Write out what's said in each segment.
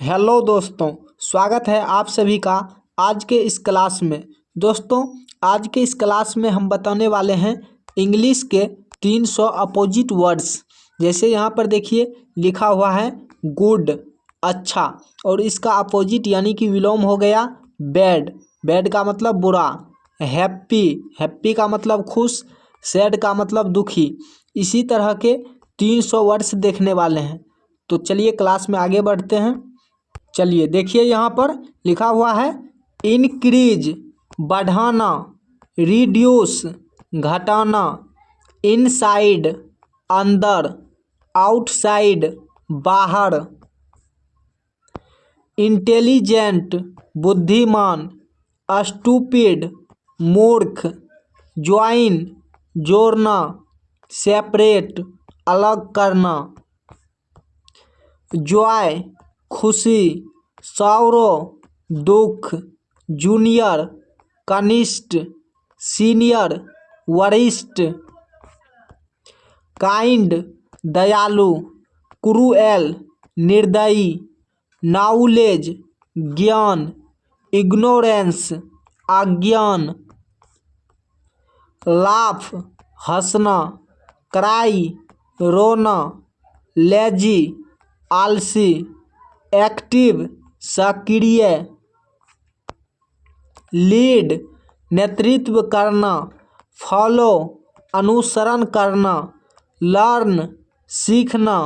Hello दोस्तों, स्वागत है आप सभी का आज के इस क्लास में। दोस्तों, आज के इस क्लास में हम बताने वाले हैं इंग्लिश के 300 अपोजिट वर्ड्स। जैसे यहाँ पर देखिए लिखा हुआ है गुड, अच्छा, और इसका अपोजिट यानी कि विलोम हो गया बैड। बैड का मतलब बुरा। हैप्पी, हैप्पी का मतलब खुश। सैड का मतलब दुखी। इसी तरह के 300 वर्ड्स देखने वाले हैं। तो चलिए क्लास में आगे बढ़ते हैं। चलिए देखिए यहाँ पर लिखा हुआ है इंक्रीज बढ़ाना, रिड्यूस घटाना, इनसाइड अंदर, आउटसाइड बाहर, इंटेलिजेंट बुद्धिमान, स्टूपिड मूर्ख, ज्वाइन जोड़ना, सेपरेट अलग करना, जॉय खुशी, सौरो दुख, जूनियर कनिष्ठ, सीनियर वरिष्ठ, काइंड दयालु, क्रूएल निर्दयी, नॉलेज ज्ञान, इग्नोरेंस अज्ञान, लाफ हंसना, क्राई रोना, लेजी आलसी, एक्टिव सक्रिय, लीड नेतृत्व करना, फॉलो अनुसरण करना, लर्न सीखना,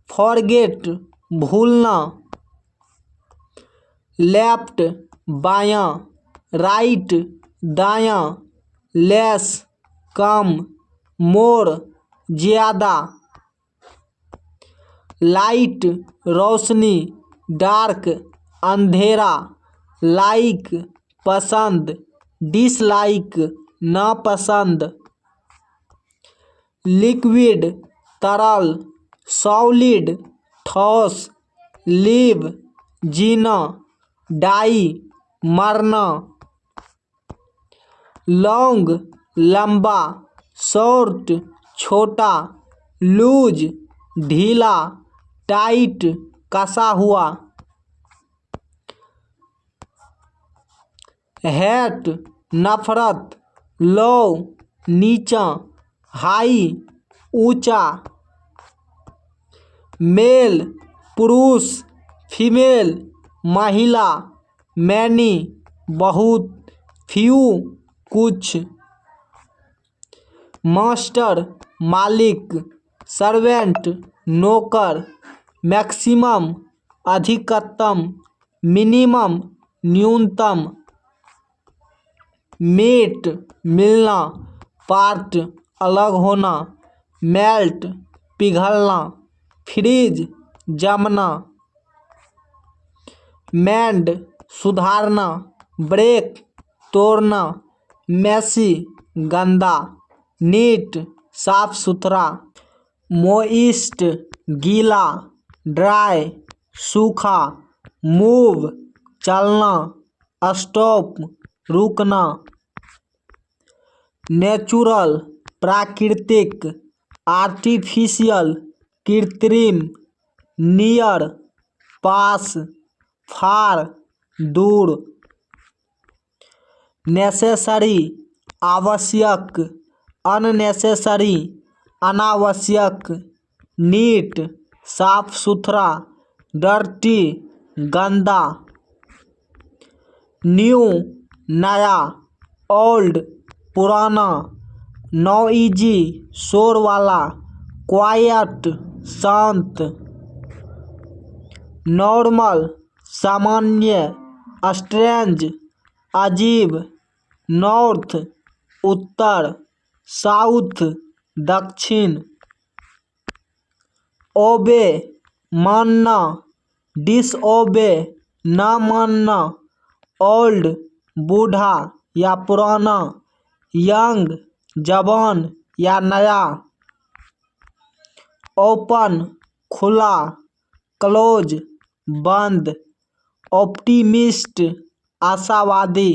फॉरगेट भूलना, लेफ्ट बायां, राइट दायां, लेस कम, मोर ज़्यादा, लाइट रोशनी, डार्क अंधेरा, लाइक पसंद, डिसलाइक नापसंद, लिक्विड तरल, सॉलिड ठोस, लिव जीना, डाई मरना, लॉन्ग लंबा, शॉर्ट छोटा, लूज ढीला, टाइट कसा हुआ, हेट नफरत, लो नीचा, हाई ऊंचा, मेल पुरुष, फीमेल महिला, मैनी बहुत, फ्यू कुछ, मास्टर मालिक, सर्वेंट नौकर, मैक्सिमम अधिकतम, मिनिमम न्यूनतम, मीट मिलना, पार्ट अलग होना, मेल्ट पिघलना, फ्रीज जमना, मेंड सुधारना, ब्रेक तोड़ना, मैसी गंदा, नीट साफ सुथरा, मोइस्ट गीला, ड्राई सूखा, मूव चलना, स्टॉप रुकना, नेचुरल प्राकृतिक, आर्टिफिशियल कृत्रिम, नियर पास, फार दूर, नेसेसरी आवश्यक, अननेसेसरी अनावश्यक, नीट साफ सुथरा, डर्टी गंदा, न्यू नया, ओल्ड पुराना, नॉइजी शोर वाला, क्वाइट शांत, नॉर्मल सामान्य, स्ट्रेंज अजीब, नॉर्थ उत्तर, साउथ दक्षिण, ओबे मानना, डिसओबे ना मानना, ओल्ड बूढ़ा या पुराना, यंग जवान या नया, ओपन खुला, क्लोज बंद, ऑप्टिमिस्ट आशावादी,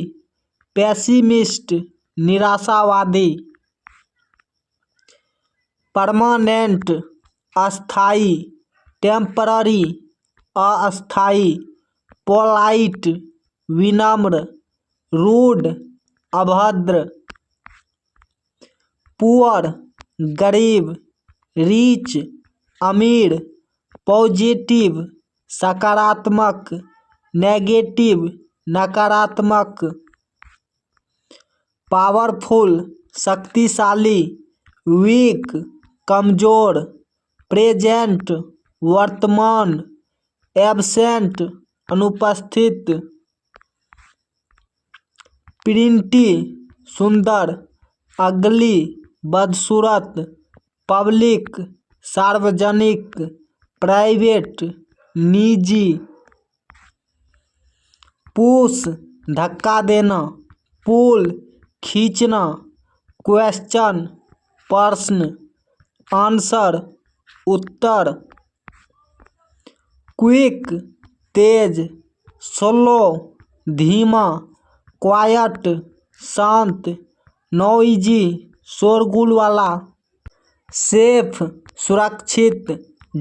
पेसिमिस्ट निराशावादी, परमानेंट अस्थाई, टेम्पररी अस्थाई, पोलाइट विनम्र, रूड अभद्र, पुअर गरीब, रिच अमीर, पॉजिटिव सकारात्मक, नेगेटिव नकारात्मक, पावरफुल शक्तिशाली, वीक कमजोर, प्रेजेंट वर्तमान, एब्सेंट अनुपस्थित, प्रिंटी सुंदर, अगली बदसूरत, पब्लिक सार्वजनिक, प्राइवेट निजी, पुश धक्का देना, पुल खींचना, क्वेश्चन प्रश्न, आंसर उत्तर, क्विक तेज, स्लो धीमा, क्वाइट शांत, नॉइजी शोरगुल वाला, सेफ सुरक्षित,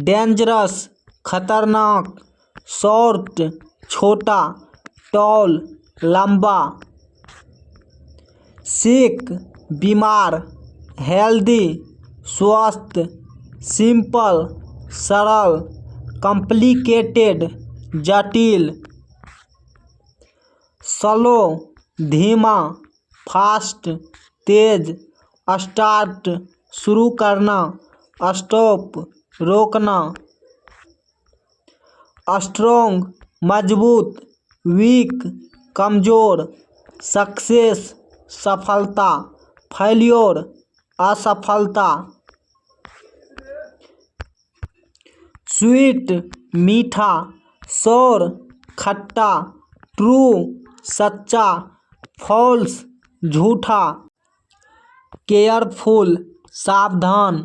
डेंजरस खतरनाक, शॉर्ट छोटा, टॉल लंबा, सिक बीमार, हेल्दी स्वस्थ, सिंपल सरल, कॉम्प्लिकेटेड जटिल, स्लो धीमा, फास्ट तेज, स्टार्ट शुरू करना, स्टॉप रोकना, स्ट्रोंग मजबूत, वीक कमजोर, सक्सेस सफलता, फेल्योर असफलता, स्वीट मीठा, सोर खट्टा, ट्रू सच्चा, फॉल्स झूठा, केयरफुल सावधान,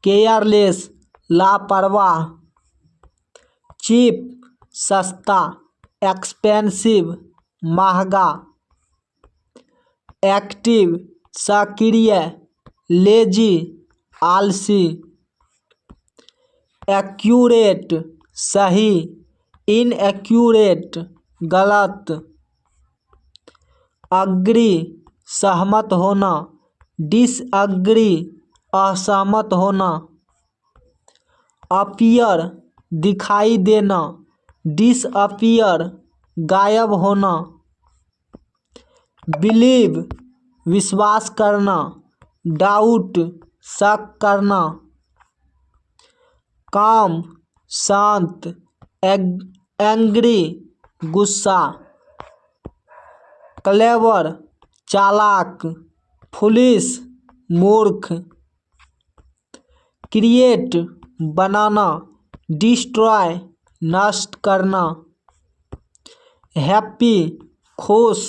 केयरलेस लापरवाह, चीप सस्ता, एक्सपेंसिव महंगा, एक्टिव सक्रिय, लेजी आलसी, एक्यूरेट सही, इनएक्यूरेट गलत, अग्री सहमत होना, डिसअग्री असहमत होना, अपीयर दिखाई देना, डिसअपीयर गायब होना, बिलीव विश्वास करना, डाउट शक करना, काम शांत, एंग्री गुस्सा, क्लेवर चालाक, फुलिश मूर्ख, क्रिएट बनाना, डिस्ट्रॉय नष्ट करना, हैप्पी खुश,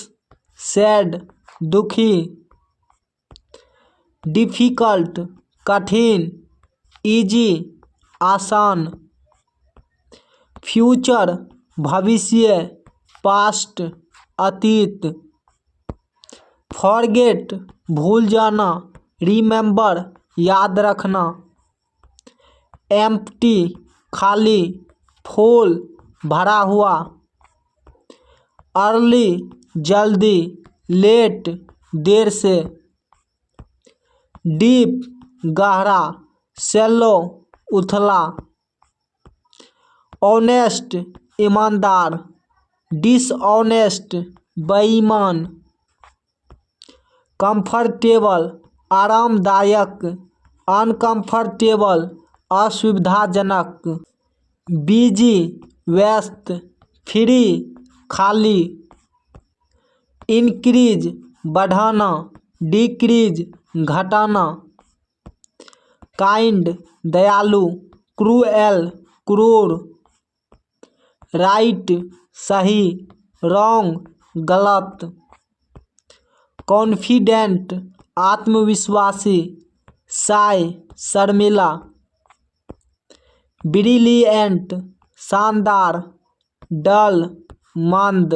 सैड दुखी, डिफिकल्ट कठिन, इजी आसान, फ्यूचर भविष्य, पास्ट अतीत, फॉरगेट भूल जाना, रिमेंबर याद रखना, एम्प्टी खाली, फुल भरा हुआ, अर्ली जल्दी, लेट देर से, डीप गहरा, शैलो उथला, ऑनेस्ट ईमानदार, डिसऑनेस्ट बेईमान, कंफर्टेबल आरामदायक, अनकंफर्टेबल असुविधाजनक, बिजी व्यस्त, फ्री खाली, इंक्रीज बढ़ाना, डिक्रीज घटाना, काइंड दयालु, क्रूएल क्रूर, राइट सही, रॉन्ग गलत, कॉन्फिडेंट आत्मविश्वासी, शाय शर्मिला, ब्रिलिएंट शानदार, डल मंद,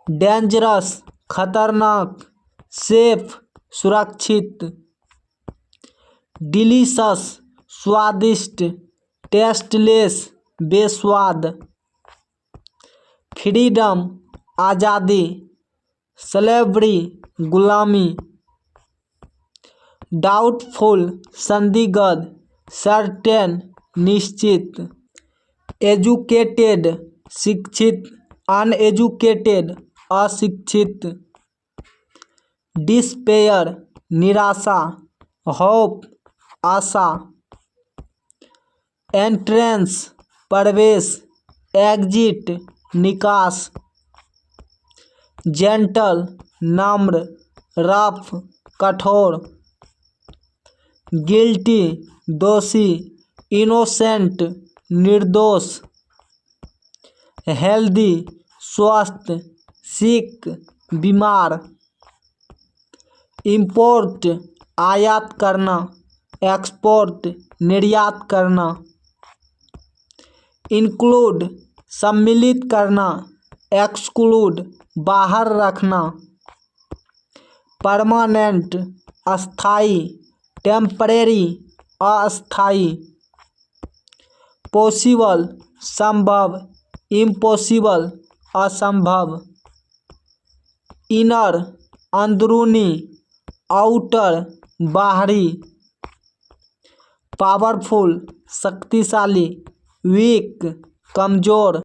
डेंजरस खतरनाक, सेफ सुरक्षित, डिलीशस स्वादिष्ट, टेस्टलेस बेस्वाद। फ्रीडम आज़ादी, स्लेवरी गुलामी। डाउटफुल संदिग्ध, सर्टेन निश्चित। एजुकेटेड शिक्षित, अनएजुकेटेड अशिक्षित। डिस्पेयर निराशा, होप आशा। एंट्रेंस प्रवेश, एग्जिट निकास। जेंटल नम्र, रफ कठोर। गिल्टी दोषी, इनोसेंट निर्दोष। हेल्दी स्वस्थ, सिक बीमार। इंपोर्ट आयात करना, एक्सपोर्ट निर्यात करना। इंक्लूड सम्मिलित करना, एक्सक्लूड बाहर रखना। परमानेंट अस्थाई, टेम्परेरी अस्थाई। पॉसिबल संभव, इम्पॉसिबल असंभव। इनर अंदरूनी, आउटर बाहरी। पावरफुल शक्तिशाली, वीक कमजोर।